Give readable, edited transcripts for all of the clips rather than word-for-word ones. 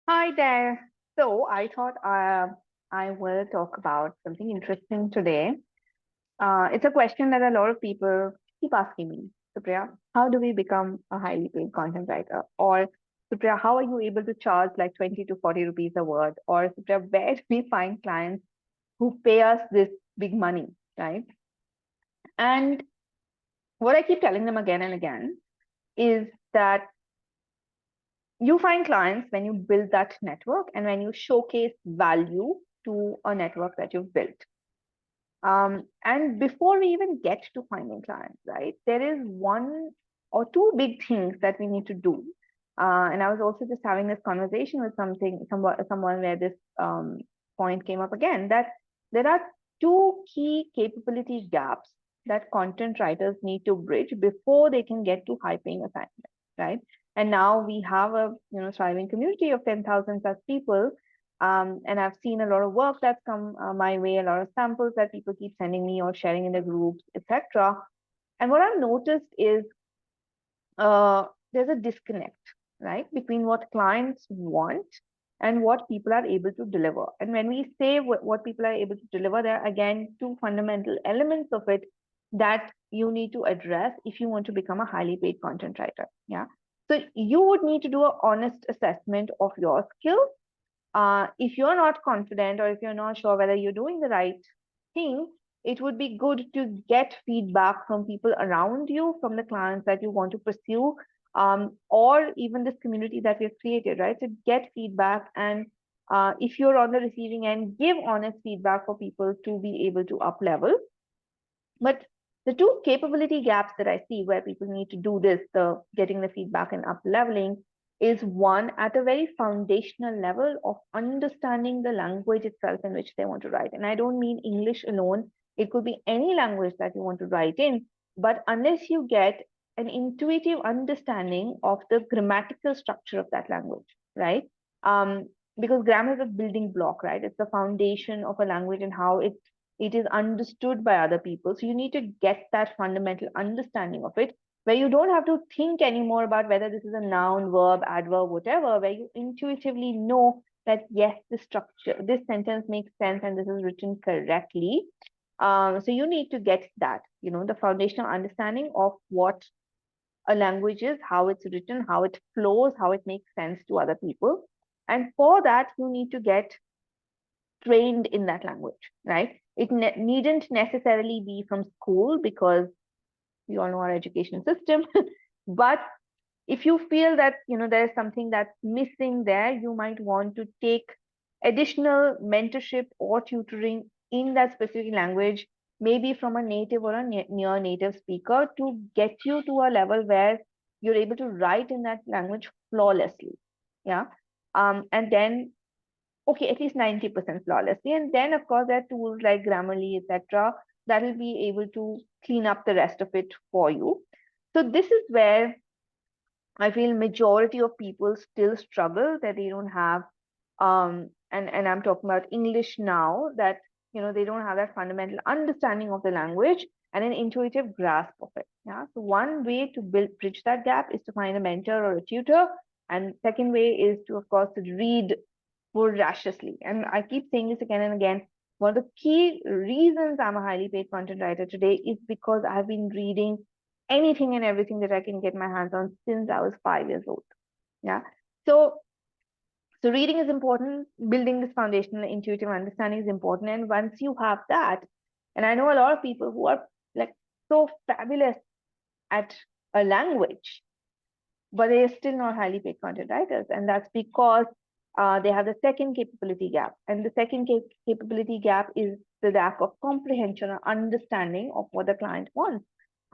Hi there. So I thought I will talk about something interesting today. It's a question that a lot of people keep asking me. Supriya, how do we become a highly paid content writer? Or Supriya, how are you able to charge like 20 to 40 rupees a word? Or Supriya, where do we find clients who pay us this big money, right? And what I keep telling them again and again is that you find clients when you build that network and when you showcase value to a network that you've built. And before we even get to finding clients, right, there is one or two big things that we need to do. And I was also just having this conversation with someone where this point came up again that there are two key capability gaps that content writers need to bridge before they can get to high paying assignments, right? And now we have a thriving community of 10,000 plus people, and I've seen a lot of work that's come my way, a lot of samples that people keep sending me or sharing in the groups, etc. And what I've noticed is there's a disconnect, right, between what clients want and what people are able to deliver. And when we say what people are able to deliver, there are again two fundamental elements of it that you need to address if you want to become a highly paid content writer. Yeah. So you would need to do an honest assessment of your skills. If you're not confident or if you're not sure whether you're doing the right thing, it would be good to get feedback from people around you, from the clients that you want to pursue, or even this community that we've created, right? To get feedback and if you're on the receiving end, give honest feedback for people to be able to up level. But the two capability gaps that I see where people need to do this, the getting the feedback and up leveling, is one at a very foundational level of understanding the language itself in which they want to write. And I don't mean English alone, it could be any language that you want to write in. But unless you get an intuitive understanding of the grammatical structure of that language, right? Um, because grammar is a building block, right? It's the foundation of a language and how it is understood by other people. So you need to get that fundamental understanding of it, where you don't have to think anymore about whether this is a noun, verb, adverb, whatever, where you intuitively know that yes, this structure, this sentence makes sense and this is written correctly. So you need to get that, the foundational understanding of what a language is, how it's written, how it flows, how it makes sense to other people. And for that, you need to get trained in that language, right? It needn't necessarily be from school because we all know our education system. But if you feel that there's something that's missing there, you might want to take additional mentorship or tutoring in that specific language, maybe from a native or a near native speaker, to get you to a level where you're able to write in that language flawlessly. Yeah. And then okay, at least 90% flawlessly. And then, of course, there are tools like Grammarly, etc., that will be able to clean up the rest of it for you. So this is where I feel majority of people still struggle, that they don't have, and I'm talking about English now, that they don't have that fundamental understanding of the language and an intuitive grasp of it. Yeah. So one way to bridge that gap is to find a mentor or a tutor. And second way is to, of course, read voraciously. And I keep saying this again and again. One of the key reasons I'm a highly paid content writer today is because I've been reading anything and everything that I can get my hands on since I was 5 years old. Yeah. So so reading is important, building this foundational intuitive understanding is important. And once you have that, and I know a lot of people who are like so fabulous at a language, but they are still not highly paid content writers. And that's because they have the second capability gap. And the second capability gap is the lack of comprehension or understanding of what the client wants.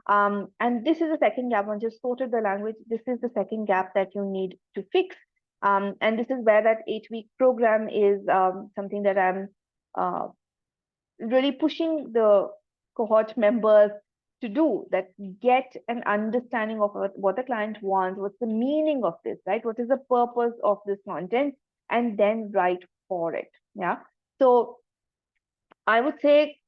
And this is the second gap. Once you've sorted the language, this is the second gap that you need to fix. And this is where that 8-week program is something that I'm uh, really pushing the cohort members to do, that get an understanding of what the client wants, what's the meaning of this, right? What is the purpose of this content, and then write for it. Yeah. So I would say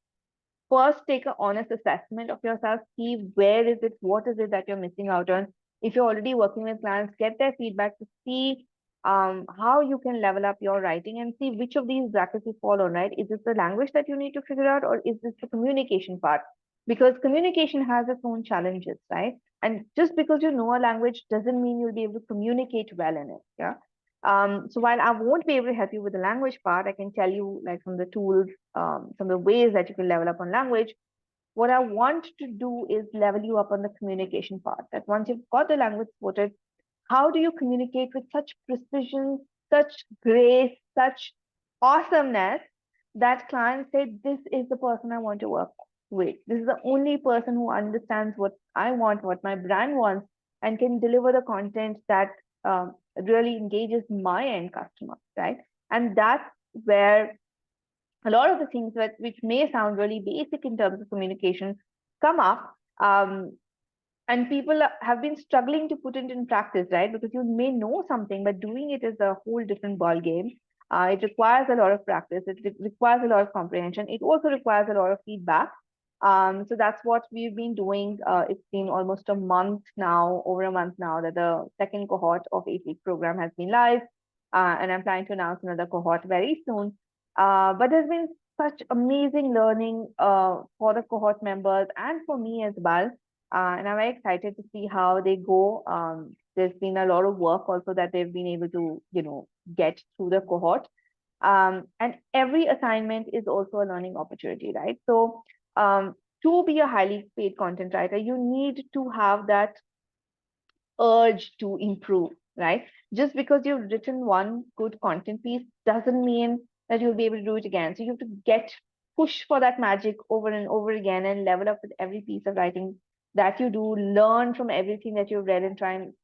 first take an honest assessment of yourself, see where is it, what is it that you're missing out on. If you're already working with clients, get their feedback to see how you can level up your writing and see which of these brackets you fall on, right? Is this the language that you need to figure out, or is this the communication part? Because communication has its own challenges, right? And just because you know a language doesn't mean you'll be able to communicate well in it. Yeah. So while I won't be able to help you with the language part, I can tell you like some of the tools, some of the ways that you can level up on language. What I want to do is level you up on the communication part. That once you've got the language sorted, how do you communicate with such precision, such grace, such awesomeness that clients say, this is the person I want to work with. This is the only person who understands what I want, what my brand wants, and can deliver the content that really engages my end customer, right? And that's where a lot of the things that which may sound really basic in terms of communication come up. And people have been struggling to put it in practice, right? Because you may know something, but doing it is a whole different ball game. It requires a lot of practice. It requires a lot of comprehension. It also requires a lot of feedback. So that's what we've been doing. It's been almost a month now, over a month now, that the second cohort of 8-week program has been live, and I'm planning to announce another cohort very soon. But there's been such amazing learning for the cohort members and for me as well, and I'm very excited to see how they go. There's been a lot of work also that they've been able to, get through the cohort. And every assignment is also a learning opportunity, right? So, to be a highly paid content writer, you need to have that urge to improve, right? Just because you've written one good content piece doesn't mean that you'll be able to do it again. So you have to push for that magic over and over again and level up with every piece of writing that you do, learn from everything that you've read and try and,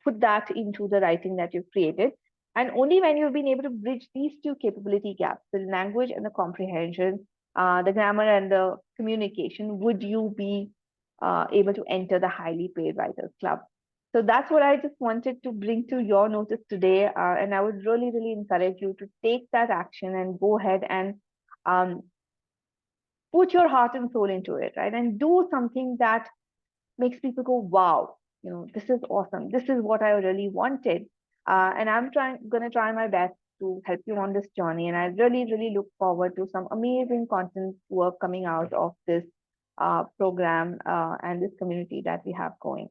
put that into the writing that you've created. And only when you've been able to bridge these two capability gaps, the language and the comprehension, the grammar and the communication, would you be able to enter the highly paid writers club. So that's what I just wanted to bring to your notice today. And I would really, really encourage you to take that action and go ahead and um, put your heart and soul into it, right? And do something that makes people go, wow, this is awesome. This is what I really wanted. And going to try my best to help you on this journey. And I really, really look forward to some amazing content work coming out of this program and this community that we have going.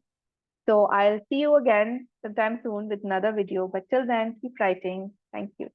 So I'll see you again sometime soon with another video. But till then, keep writing. Thank you.